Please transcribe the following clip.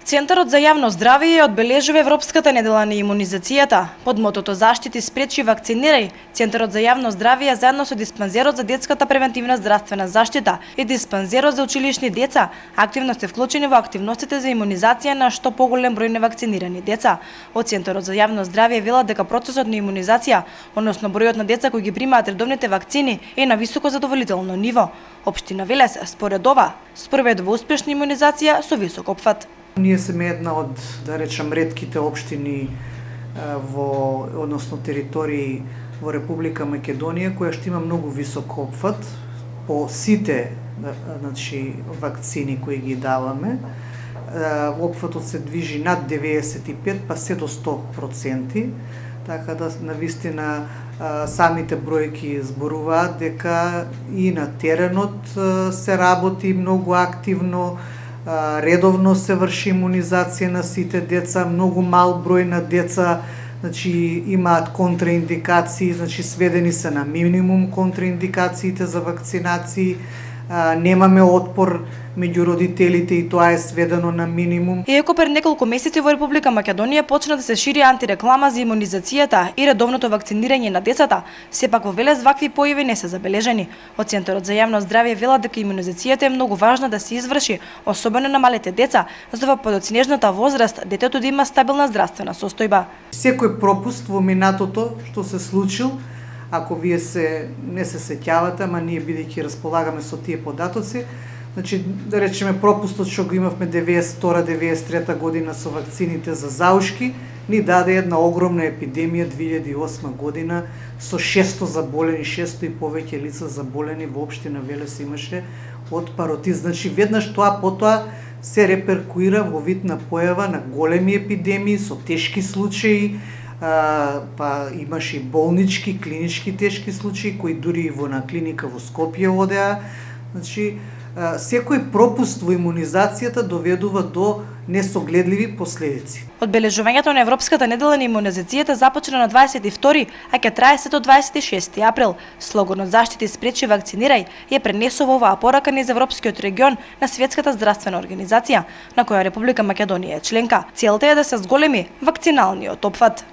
Центарот за јавно здравје ја одбележува Европската недела на имунизацијата. Под мотото Заштити, спречи, вакцинирај, Центарот за јавно здравје заедно со диспанзерот за детската превентивна здравствена заштита и диспанзерот за училишни деца активно се вклучени во активностите за имунизација на што поголем број невакцинирани деца. Од Центарот за јавно здравје велат дека процесот на имунизација, односно бројот на деца кои ги примаат редовните вакцини, е на високо задоволително ниво. Општина Велес, според ова, спроведува успешна имунизација со висок опфат. Ние сме една од, да речам, ретките општини односно територии во Република Македонија која што има многу висок опфат по сите вакцини кои ги даваме. Опфатот се движи над 95 па се до 100%, така да навистина самите бројки зборуваат дека и на теренот се работи многу активно. Редовно се врши имунизација на сите деца, многу мал број на деца имаат контраиндикации, сведени се на минимум контраиндикациите за вакцинации, немаме отпор меѓу родителите и тоа е сведено на минимум. Иако пред неколку месеци во Република Македонија почна да се шири антиреклама за имунизацијата и редовното вакцинирање на децата, сепак во Велес вакви појави не се забележани. Од Центарот за јавно здравје велат дека имунизацијата е многу важна да се изврши, особено на малите деца, за во подоцнежната возраст детето да има стабилна здравствена состојба. Секој пропуст во минатото што се случил, ако вие не се сеќавате, ама ние бидејќи располагаме со тие податоци, да речеме пропустот што го имавме 92-93 година со вакцините за заушки, ни даде една огромна епидемија 2008 година со 600 заболени, 600 и повеќе лица заболени во општина Велес имаше од паротит. Веднаш тоа потоа се реперкуира во вид на појава на големи епидемии со тешки случаи, па имаше и болнички, клинички тешки случаи кои дури и на клиника во Скопје одеа. Секој пропуст во имунизацијата доведува до несогледливи последици. Одбележувањето на Европската недела на имунизацијата започна на 22, а ќе трае се до 26 април. Слоганот Заштити, спречи, вакцинирај ја пренесува оваа порака низ Европскиот регион на Светската здравствена организација, на која Република Македонија е членка. Целта е да се зголеми вакциналниот опфат.